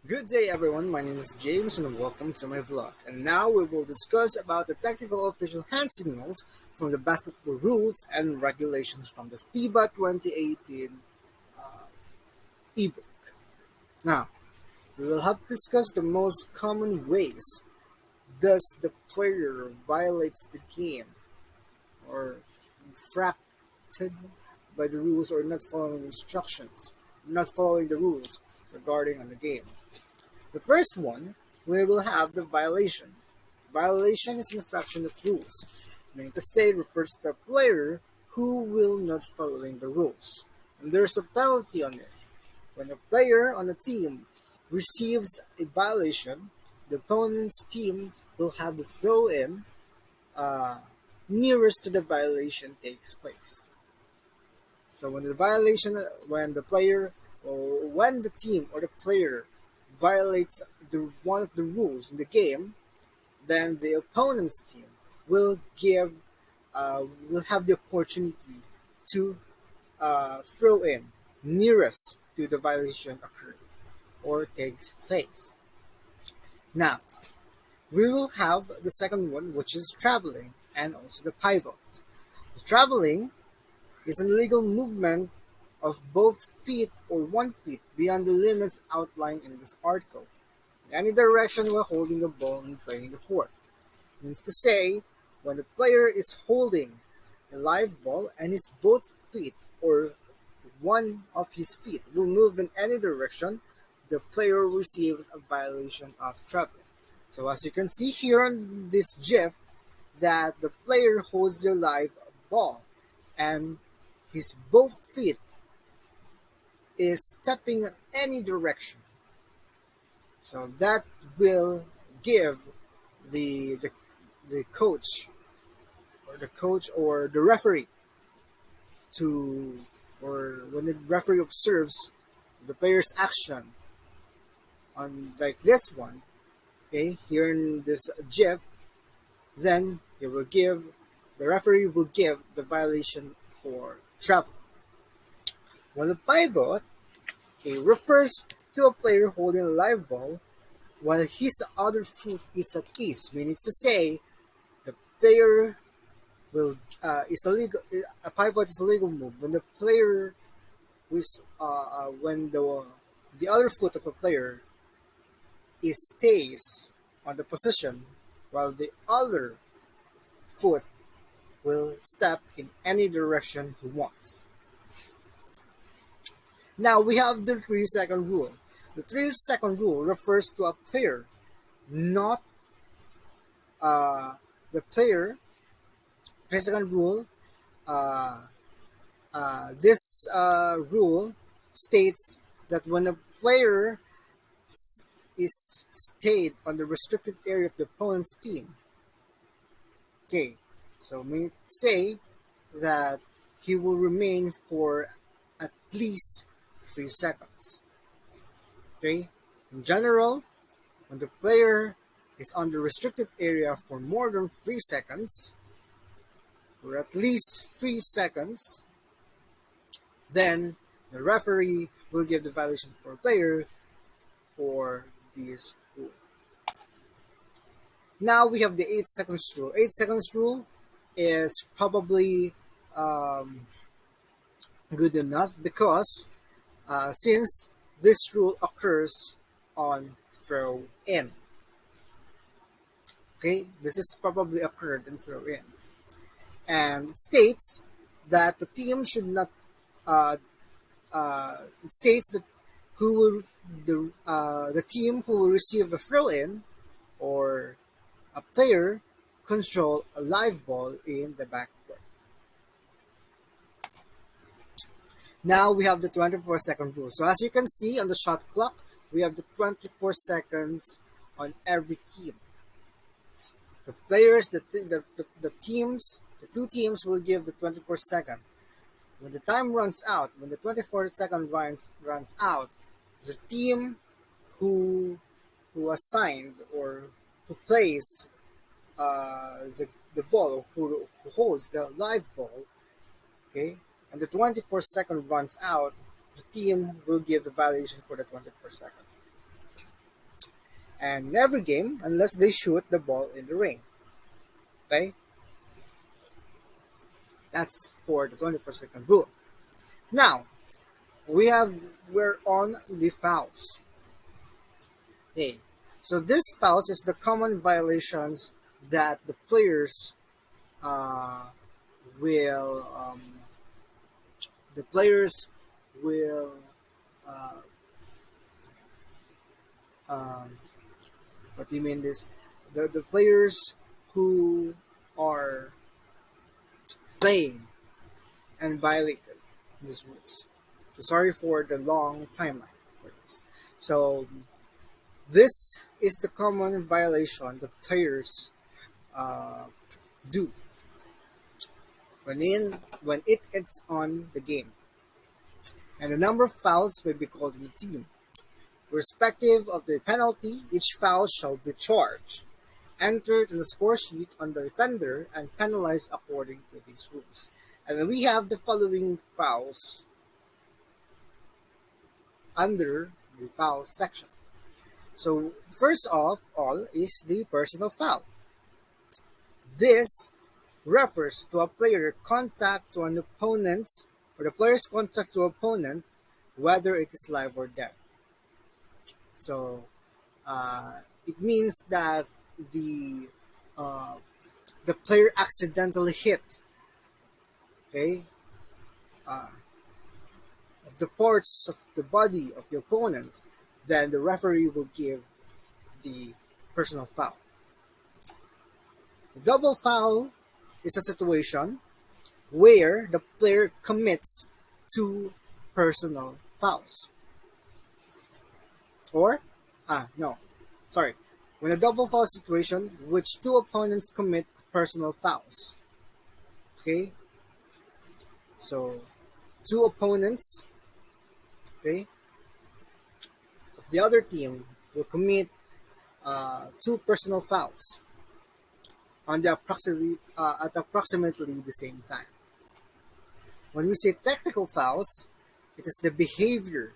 Good day everyone, my name is James and welcome to my vlog. And now we will discuss about the technical official hand signals from the basketball rules and regulations from the FIBA 2018 ebook. Now, we will have to discuss the most common ways thus the player violates the game or infracted by the rules or not following instructions, not following the rules regarding on the game. The first one, we will have the violation. Violation is an infraction of rules, meaning to say it refers to a player who will not following the rules. And there's a penalty on it. When a player on a team receives a violation, the opponent's team will have to throw in uh, nearest to the violation takes place. So when the player or when the team or the player violates one of the rules in the game, then the opponent's team will give will have the opportunity to throw in nearest to the violation occurred or takes place. Now we will have the second one, which is traveling and also the pivot. Traveling is an illegal movement of both feet or 1 feet beyond the limits outlined in this article, in any direction while holding the ball and playing the court. Means to say, when the player is holding a live ball and his both feet or one of his feet will move in any direction, the player receives a violation of traveling. So as you can see here on this GIF, that the player holds the live ball and his both feet is stepping in any direction. So that will give the, the, the coach or the referee to, or when the referee observes the player's action on like this one, okay, here in this GIF, then the referee will give the violation for travel. While the pivot, okay, refers to a player holding a live ball while his other foot is at ease, meaning to say the player will is a legal a pivot is a legal move when the player is when the other foot of a player is stays on the position while the other foot will step in any direction he wants. Now we have the 3 second rule. The 3 second rule refers to a player, not uh, the player. 3 second rule. Uh, this rule states that when a player is stayed on the restricted area of the opponent's team, okay, so we say that he will remain for at least 3 seconds. Okay, in general, when the player is on the restricted area for more than 3 seconds, or at least 3 seconds, then the referee will give the violation for a player for this rule. Now we have the 8 seconds rule. 8 seconds rule is probably um, good enough because since this rule occurs on throw in. Okay, this is probably occurred in throw in, and it states that the team should not. It states that who will the team who will receive the throw in or a player control a live ball in the backcourt. Now we have the 24-second rule. So as you can see on the shot clock, we have the 24 seconds on every team. The players, the teams, the two teams will give the 24 second. When the time runs out, when the 24-second runs out, the team who assigned or who plays the ball, who holds the live ball, okay, and the 24-second runs out, the team will give the violation for the 24 second. and in every game unless they shoot the ball in the ring. Okay, that's for the 21st second rule. Now we're on the fouls. Okay, so this fouls is the common violations that the players uh, will the players will uh, um, what do you mean this? The players who are playing and violated these rules. So sorry for the long timeline for this. So this is the common violation the players uh, do when it is on the game, and the number of fouls may be called in the team. Irrespective of the penalty, each foul shall be charged, entered in the score sheet on the defender, and penalized according to these rules. And then we have the following fouls under the foul section. So first of all is the personal foul. This refers to a player contact to an opponent's or the player's contact to opponent, whether it is live or dead. So it means that the uh, the player accidentally hit, okay, uh, of the parts of the body of the opponent, then the referee will give the personal foul. The double foul is a situation where the player commits two personal fouls. Or, no, sorry. When a double foul situation, which two opponents commit personal fouls. Okay? So, two opponents, okay, of the other team will commit two personal fouls on the at approximately the same time. When we say technical fouls, it is the behavior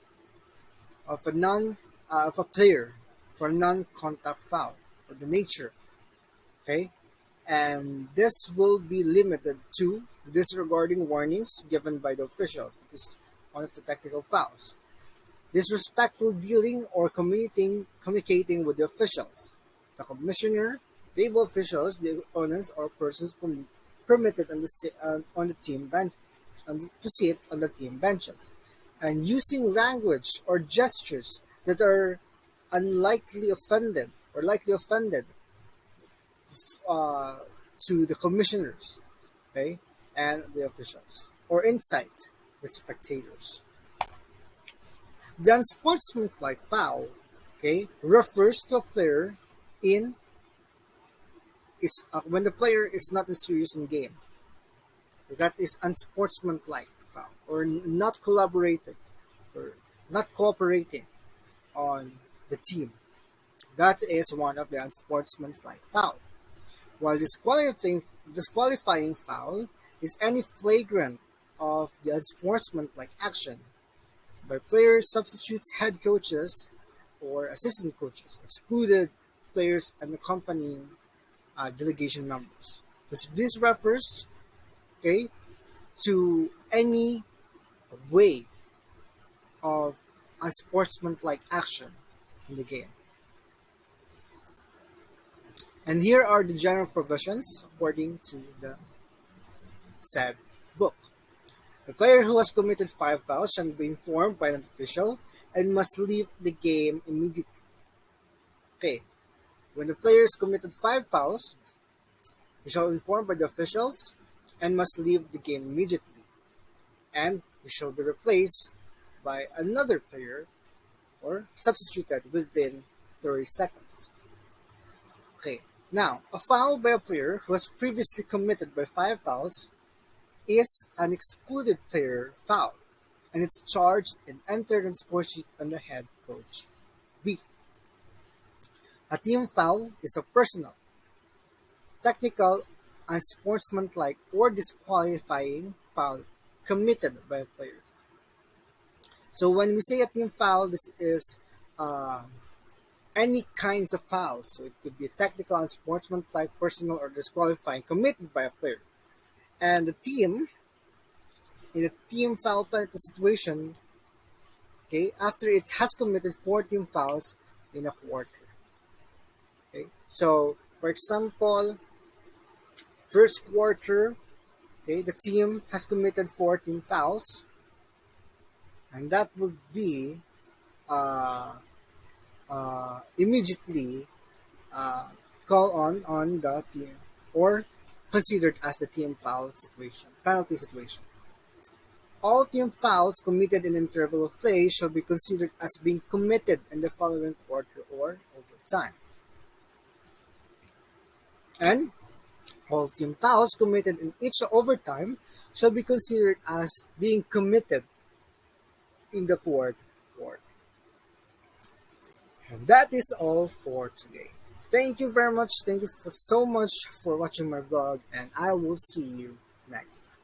of a player for a non-contact foul, or the nature. Okay, and this will be limited to the disregarding warnings given by the officials. That is one of the technical fouls. Disrespectful dealing or communicating with the officials, the commissioner, table officials, the opponents, or persons permitted on the team bench to sit on the team benches, and using language or gestures that are unlikely offended or likely offended uh, to the commissioners, okay, and the officials, or incite the spectators. The unsportsmanlike foul, okay, refers to a player in is when the player is not serious in game. That is unsportsmanlike foul, or not collaborating, or not cooperating on the team. That is one of the unsportsmanlike foul. While disqualifying foul is any flagrant of the unsportsmanlike action by players, substitutes, head coaches, or assistant coaches, excluded players and accompanying delegation members. This refers, okay, to any way of unsportsmanlike action in the game. And here are the general provisions according to the said book. The player who has committed five fouls shall be informed by an official and must leave the game immediately. Okay, when the player has committed five fouls, he shall be informed by the officials and must leave the game immediately, and he shall be replaced by another player or substituted within 30 seconds. Okay, now a foul by a player who has previously committed by five fouls is an excluded player foul, and it's charged and entered on score sheet under head coach B. A team foul is a personal, technical, unsportsmanlike, or disqualifying foul committed by a player. So when we say a team foul, this is uh, any kinds of fouls. So it could be technical, unsportsmanlike, personal, or disqualifying committed by a player. And the team, in a team foul penalty situation, okay, after it has committed four team fouls in a quarter. Okay, so for example, first quarter, okay, the team has committed four team fouls, and that would be uh, immediately uh, call on the team or considered as the team foul situation, penalty situation. All team fouls committed in interval of play shall be considered as being committed in the following quarter or overtime. And all team fouls committed in each overtime shall be considered as being committed in the fourth quarter. And that is all for today. Thank you very much. Thank you so much for watching my vlog, and I will see you next time.